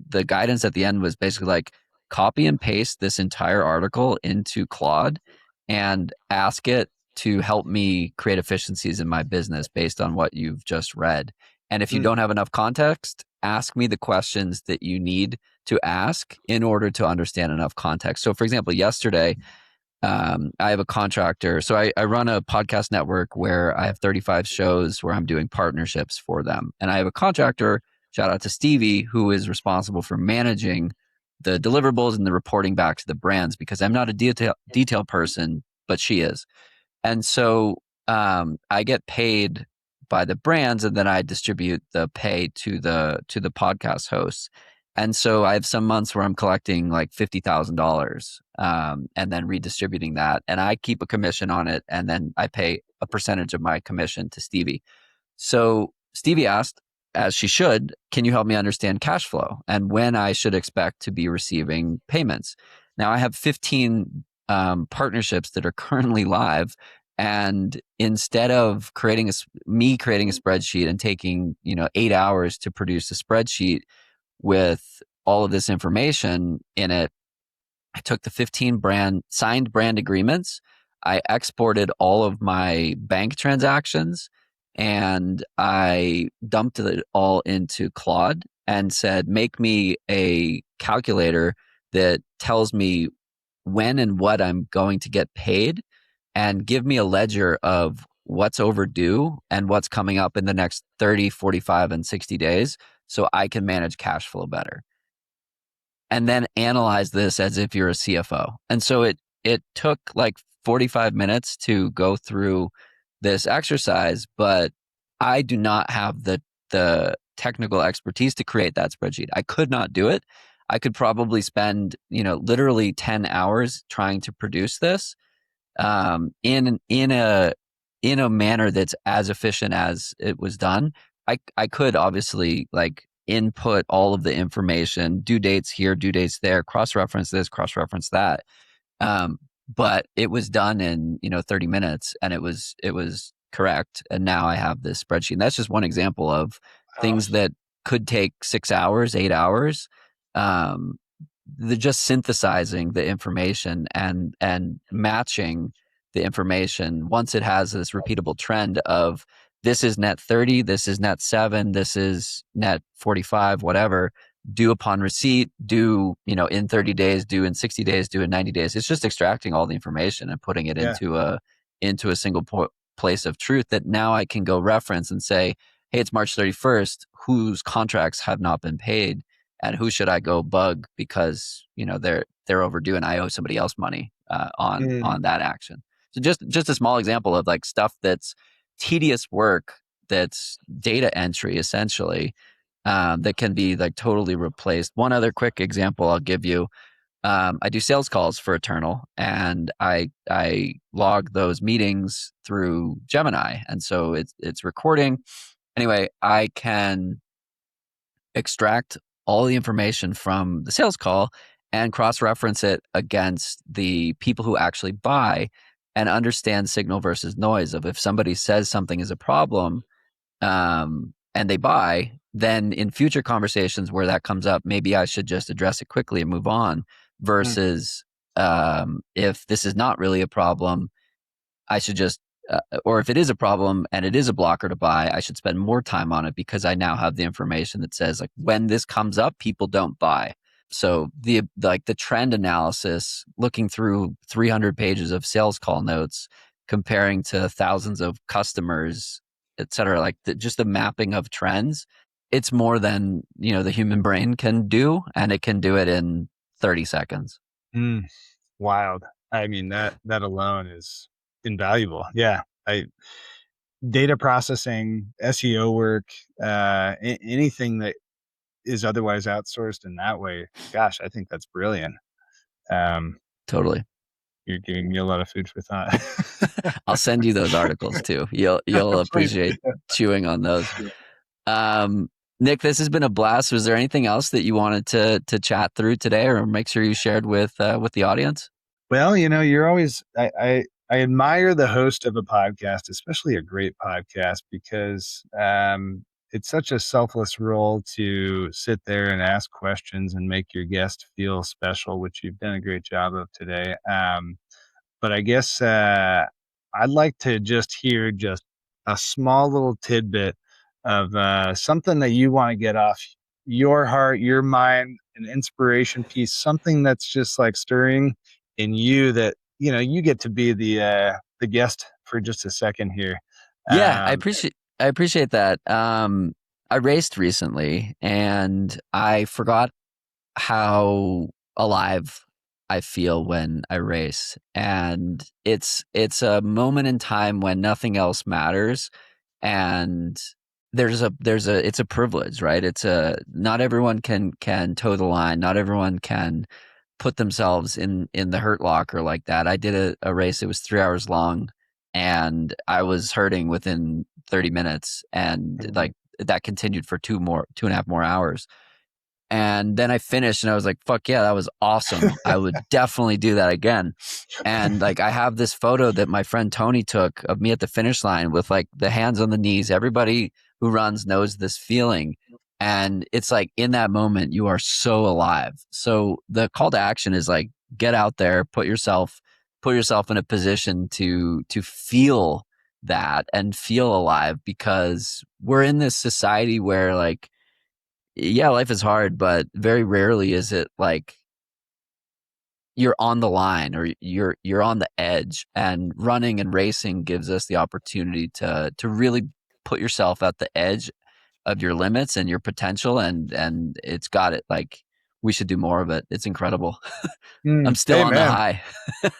the guidance at the end was basically like, copy and paste this entire article into Claude and ask it to help me create efficiencies in my business based on what you've just read. And if you Mm, don't have enough context, ask me the questions that you need to ask in order to understand enough context. So for example, yesterday, I have a contractor. So I run a podcast network where I have 35 shows where I'm doing partnerships for them. And I have a contractor, shout out to Stevie, who is responsible for managing the deliverables and the reporting back to the brands, because I'm not a detail person, but she is. And so I get paid by the brands, and then I distribute the pay to the podcast hosts. And so I have some months where I'm collecting like $50,000, and then redistributing that, and I keep a commission on it, and then I pay a percentage of my commission to Stevie. So Stevie asked, as she should, can you help me understand cash flow and when I should expect to be receiving payments? Now I have 15 partnerships that are currently live. And instead of creating creating a spreadsheet and taking, 8 hours to produce a spreadsheet with all of this information in it, I took the 15 signed brand agreements. I exported all of my bank transactions, and I dumped it all into Claude and said, make me a calculator that tells me when and what I'm going to get paid, and give me a ledger of what's overdue and what's coming up in the next 30, 45, and 60 days so I can manage cash flow better. And then analyze this as if you're a CFO. And so it took like 45 minutes to go through this exercise, but I do not have the technical expertise to create that spreadsheet. I could not do it. I could probably spend, literally 10 hours trying to produce this in a manner that's as efficient as it was done. I could obviously like input all of the information, due dates here, due dates there, cross-reference this, cross-reference that. But it was done in 30 minutes, and it was correct. And now I have this spreadsheet. And that's just one example of Oh, things that could take 6 hours, 8 hours. The just synthesizing the information and matching the information once it has this repeatable trend of this is net 30, this is net 7, this is net 45, whatever, due upon receipt, due, in 30 days, due in 60 days, due in 90 days. It's just extracting all the information and putting it yeah. into a single place of truth that now I can go reference and say, hey, it's March 31st, whose contracts have not been paid, and who should I go bug because they're overdue and I owe somebody else money Mm, on that action. So just a small example of like stuff that's tedious work, that's data entry essentially, that can be like totally replaced. One other quick example I'll give you. I do sales calls for Eternal, and I log those meetings through Gemini, and so it's recording. Anyway, I can extract all the information from the sales call and cross-reference it against the people who actually buy, and understand signal versus noise of if somebody says something is a problem, and they buy, then in future conversations where that comes up, maybe I should just address it quickly and move on, mm, versus if this is not really a problem, I should just, or if it is a problem and it is a blocker to buy, I should spend more time on it because I now have the information that says like when this comes up, people don't buy. So the trend analysis, looking through 300 pages of sales call notes, comparing to thousands of customers, et cetera, like just the mapping of trends, it's more than the human brain can do, and it can do it in 30 seconds. mm, wild. I mean, that alone is invaluable. Yeah. I Data processing, SEO work, anything that is otherwise outsourced in that way. Gosh, I think that's brilliant. Um, Totally. you're giving me a lot of food for thought. I'll send you those articles too. You'll Please appreciate do. chewing on those. Um, Nick, this has been a blast. Was there anything else that you wanted to chat through today, or make sure you shared with the audience? Well, you're always I admire the host of a podcast, especially a great podcast, because it's such a selfless role to sit there and ask questions and make your guest feel special, which you've done a great job of today. But I guess I'd like to just hear just a small little tidbit of something that you want to get off your heart, your mind, an inspiration piece, something that's just like stirring in you that you get to be the guest for just a second here. Yeah, I Um, appreciate that. I raced recently, and I forgot how alive I feel when I race, and it's a moment in time when nothing else matters, and it's a privilege, right? Not everyone can toe the line. Not everyone can put themselves in the hurt locker like that. I did a race. It was 3 hours long, and I was hurting within 30 minutes, and Mhm. like that continued for 2.5 more hours. And then I finished and I was like, fuck yeah, that was awesome. I would definitely do that again. And like, I have this photo that my friend Tony took of me at the finish line with like the hands on the knees. Everybody who runs knows this feeling. And it's like in that moment, you are so alive. So the call to action is like, get out there, put yourself in a position to feel that and feel alive, because we're in this society where like, yeah, life is hard, but very rarely is it like you're on the line or you're on the edge. And running and racing gives us the opportunity to really put yourself at the edge of your limits and your potential, and it's got it. Like, we should do more of it. It's incredible. I'm still Hey, on the man. high.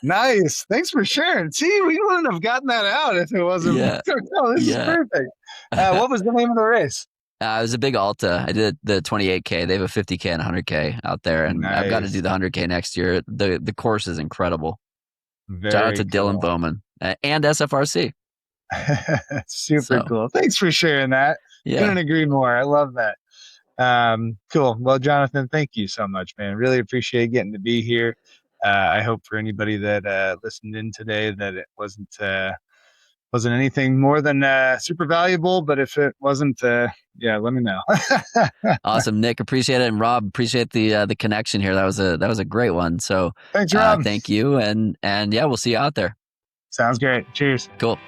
Nice. Thanks for sharing. See, we wouldn't have gotten that out if it wasn't. Yeah, No, this is yeah. perfect. What was the name of the race? It was a big Alta. I did the 28K. They have a 50K and 100K out there, and I've got to do Nice. the 100K next year. The course is incredible. Shout out Very to Dylan cool. Bowman and SFRC. Super So cool. Thanks for sharing that. yeah, Couldn't agree more. I love that. Cool. Well, Jonathan, thank you so much, man. Really appreciate getting to be here. I hope for anybody that listened in today that it wasn't anything more than super valuable. But if it wasn't, yeah, let me know. awesome, Nick. Appreciate it, and Rob, appreciate the connection here. That was a great one. So Thanks, Rob. thank you, and yeah, we'll see you out there. Sounds great. Cheers. Cool.